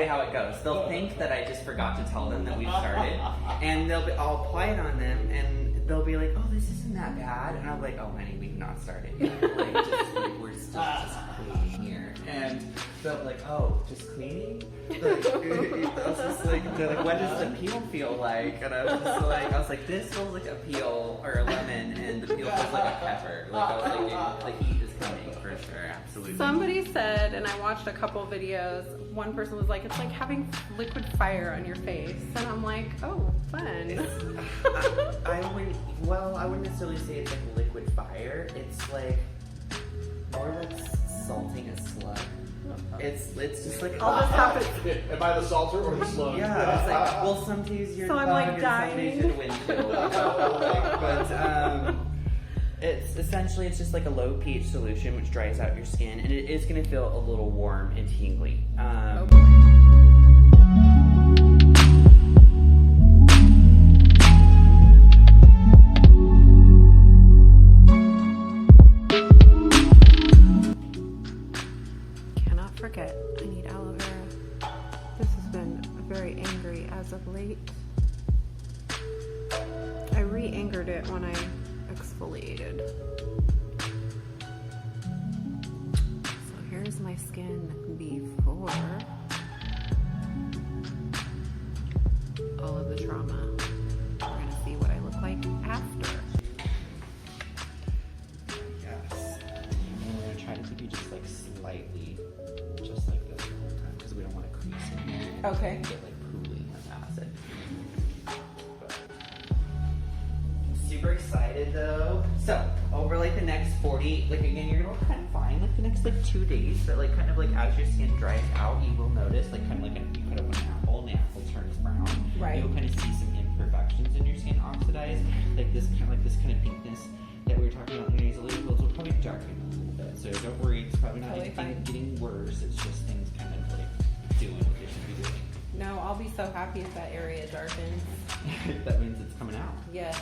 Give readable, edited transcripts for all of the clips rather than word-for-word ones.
exactly how it goes. They'll think that I just forgot to tell them that we've started, and I'll apply it on them, and they'll be like, "Oh, this isn't that bad," and I'm like, "Oh, honey, we've not started yet. We're still just cleaning here." And they'll be like, "Oh, just cleaning?" They're like, "What does the peel feel like?" And I was like, "This feels like a peel or a lemon, and the peel feels like a pepper." Like I was like, the heat is coming for sure, absolutely. Somebody said, and I watched a couple videos, one person was like, it's like having liquid fire on your face. And I'm like, oh, fun. I wouldn't necessarily say it's like liquid fire. It's like more like salting a slug. It's just like I'll just have it. Am I the salter or the slug? Yeah, it's like, well, some days you're so the I'm bug like and dying. some days you're the windshield. But it's essentially, it's just like a low pH solution which dries out your skin, and it is going to feel a little warm and tingly. Oh boy. Cannot forget, I need aloe vera. This has been very angry as of late. I re-angered it when I exfoliated. So here's my skin before all of the trauma. We're gonna see what I look like after. Yes. And we're going to try to keep you just like slightly, just like this the whole time, because we don't want to crease in there. And Okay. get like pooling with acid. But super excited though. So over like the next 40, like again, you're gonna look kind of fine like the next like 2 days, but like kind of like as your skin dries out, you will notice like kind of like you cut open an apple and the apple turns brown. Right. You'll kind of see some imperfections in your skin oxidize, like this kind of pinkness that we were talking about in the nasal folds will probably darken a little bit. So don't worry, it's probably not Totally anything fine. getting worse. It's just things kind of like doing what they should be doing. No, I'll be so happy if that area darkens. That means it's coming out. Yes.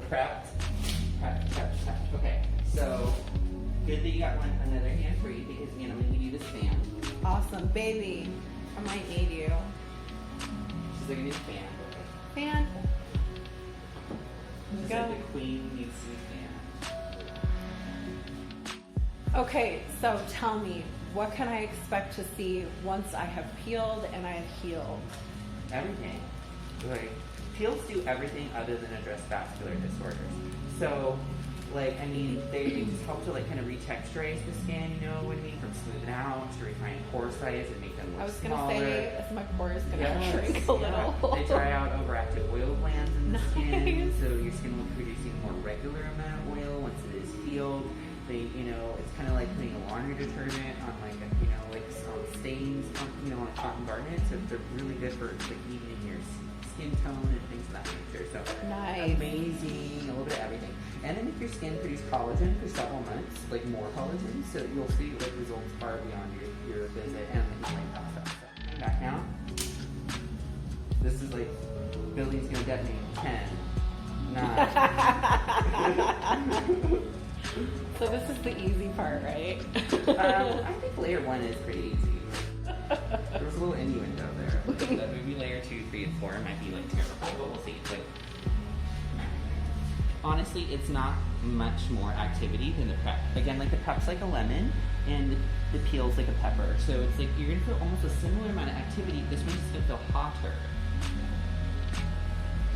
Prepped. Okay, so good that you got another hand free, because again, I'm going to give you this fan. Awesome, baby. I might need you. She's like a new fan. Fan. She's Go. like the queen needs to fan. Okay, so tell me, what can I expect to see once I have peeled and I have healed? Everything. Like, peels do everything other than address vascular disorders. So, like, I mean, they just help to, like, kind of retexturize the skin, you know what I mean? From smoothen out to refine pore size and make them look I was smaller. gonna say, is my pores gonna Yes, shrink a little? yeah. They dry out overactive oil glands in the skin, Nice. so your skin will produce a more regular amount of oil once it is healed. They, you know, it's kind of like putting a laundry detergent on like, you know, like stains, you know, on a cotton garment. So they're really good for like evening your skin tone and things of that nature. So Nice. amazing, a little bit of everything. And then if your skin produces collagen for several months, like more collagen, so you'll see like results far beyond your visit and the healing process. So, back now. This is like building's gonna detonate in 10, 9. So this is the easy part, right? I think layer 1 is pretty easy. There was a little innuendo there. That maybe layer 2, 3, and 4 might be like terrible, but we'll see. Like, honestly, it's not much more activity than the prep. Again, like the prep's like a lemon, and the peel's like a pepper. So it's like you're gonna feel almost a similar amount of activity. This one's just gonna feel hotter.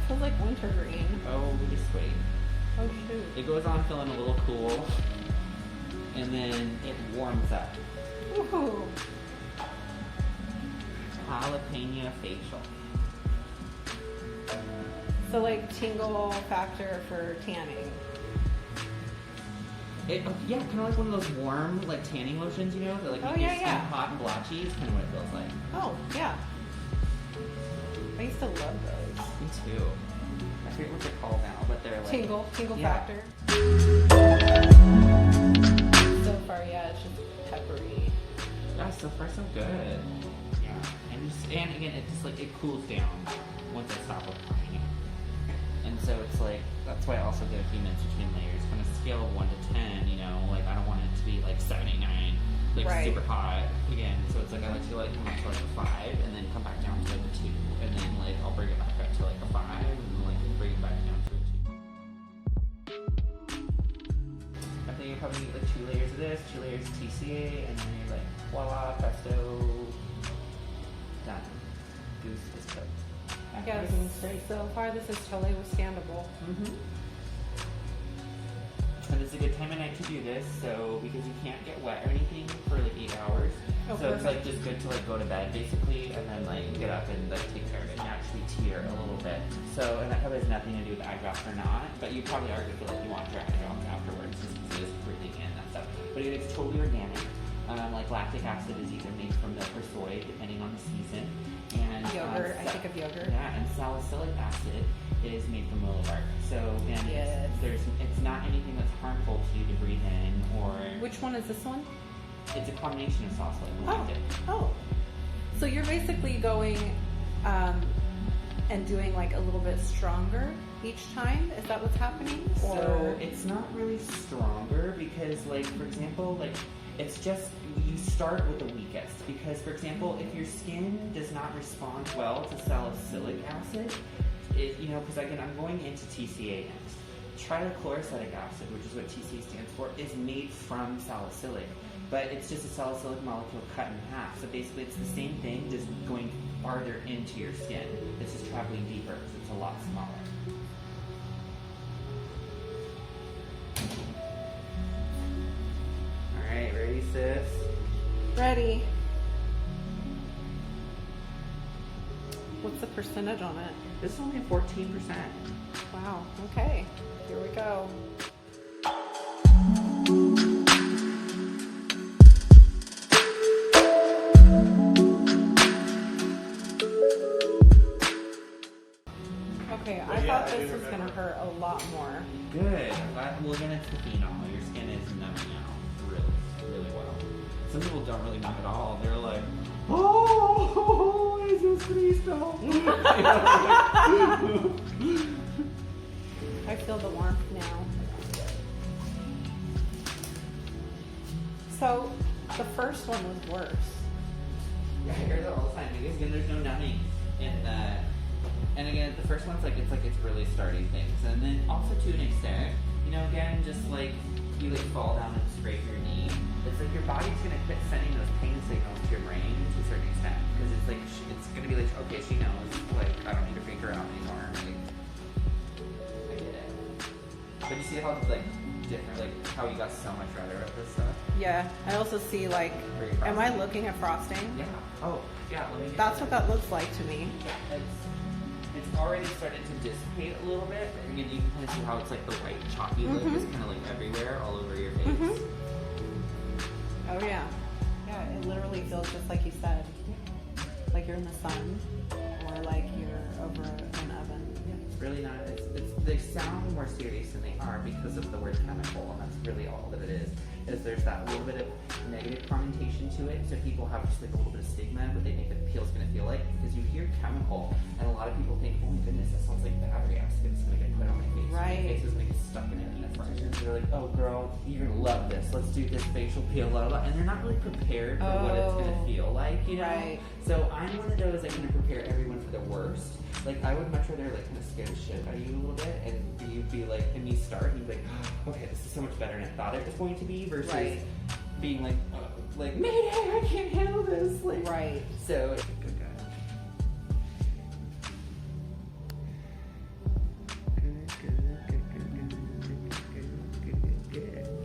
Feels like wintergreen. Oh, just wait. Oh shoot. It goes on feeling a little cool, and then it warms up. Ooh. Jalapeno facial. So like tingle factor for tanning. Yeah, kind of like one of those warm, like tanning lotions, you know, that like Oh, make your yeah, skin yeah. hot and blotchy. It's kind of what it feels like. Oh, yeah. I used to love those. Me too. I forget what they're called now, but they're like Tingle yeah. factor. So far, yeah, it's just peppery. Yeah, so far so good. Yeah, and again, it just like it cools down once I stop applying it. And so it's like that's why I also get a few minutes between layers. Kind of scale of 1 to 10, you know, like I don't want it to be like 79, like Right. super hot again. So it's like I like to like come up to like a 5 and then come back down to like a 2, and then like I'll bring it back up to like a 5 and then like bring it back down to a 2. I think you probably need like 2 layers of this, 2 layers of TCA, and then you're like voila, presto, done. Goose is cooked. I guess so far this is totally withstandable. And it's a good time of night to do this, so because you can't get wet or anything for like 8 hours. Oh, so it's perfect. like just good to like go to bed basically, and then like get up and like take care of it and actually tear a little bit. So, and that probably has nothing to do with eye drops or not, but you probably are gonna feel like you want your eye drops afterwards just because it is breathing in that stuff. But it's totally organic. Like lactic acid is either made from milk or soy, depending on the season. And Yogurt, I think of yogurt. Yeah, and salicylic acid is made from willow bark. So again, Yes. it's not anything that's harmful to you to breathe in, or Which one is this one? it's a combination of salicylic and lactic. Oh. So you're basically going and doing like a little bit stronger each time? Is that what's happening? So it's not really stronger because, like, for example, like it's just you start with the weakest. Because, for example, if your skin does not respond well to salicylic acid, you know, because again, I'm going into TCA next. Trichloroacetic acid, which is what TCA stands for, is made from salicylic, but it's just a salicylic molecule cut in half. So basically, it's the same thing, just going farther into your skin. It's just traveling deeper, so it's a lot smaller. All right, ready, sis? Ready. What's the percentage on it? This is only 14%. Wow. Okay. Here we go. Okay, I thought this was gonna hurt a lot more. Good. Well, again, it's the phenol. Your skin is numbing out really, really well. Some people don't really numb at all. They're like, oh, Jesus Cristo. I feel the warmth now. So, the first one was worse. Yeah, I hear that all the time because again, there's no numbing in that. And again, the first one's like it's really starting things, and then also to an extent, you know, again, just like you like fall down and scrape your knee, it's like your body's gonna quit sending those pain signals to your brain to a certain extent because it's like it's gonna be like, okay, she knows, like I don't need to freak her out anymore. Like, I get it. But you see how like different, like how you got so much redder at this stuff. Yeah, I also see like, am I looking at frosting? Yeah. Oh, yeah. Let me get That's what that looks like to me. Yeah, it's already started to dissipate a little bit. And again, you can kind of see how it's like the white chalky look is kind of like everywhere, all over your face. Oh yeah. Yeah, it literally feels just like you said. Like you're in the sun or like you're over an oven. It's really not. They sound more serious than they are because of the word chemical, and that's really all that it is. Is there's that little bit of negative connotation to it, so people have just like a little bit of stigma, what they think the peel's gonna feel like, because you hear chemical, and a lot of people think, oh my goodness, that sounds like battery acid is gonna get put on my face. Right. My face is gonna get stuck in it, and they're like, oh girl, you're gonna love this. Let's do this facial peel, blah blah, and they're not really prepared for what it's gonna feel like, you know. Right. So I'm one of those that kind of prepare everyone for the worst. Like I would much rather like kind of scare the shit out of you a little bit, and you'd be like, and me start, and you'd be like, oh, okay, this is so much better than I thought it was going to be, versus being like, mayday, I can't handle this. Like, Right. So it's a good guy.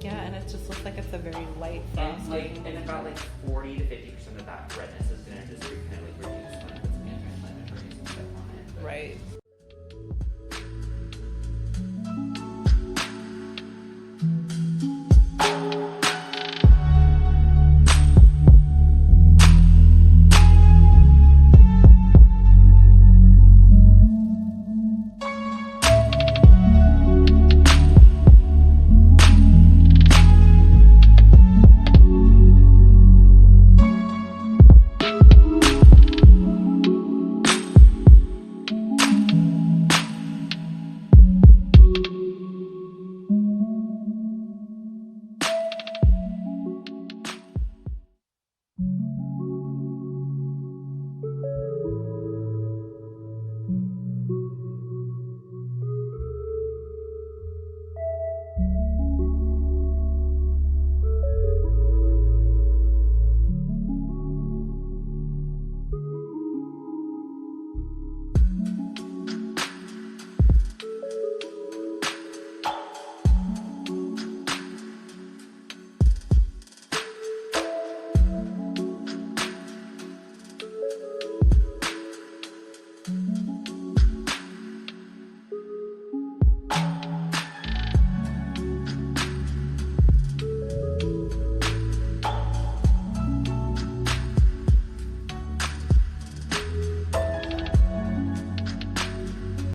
Yeah, and it just looks like it's a very light And frosting. like, and about like 40 to 50% of that redness is gonna just kind of like reduce when it's anti-inflammatories and stuff on it. But Right.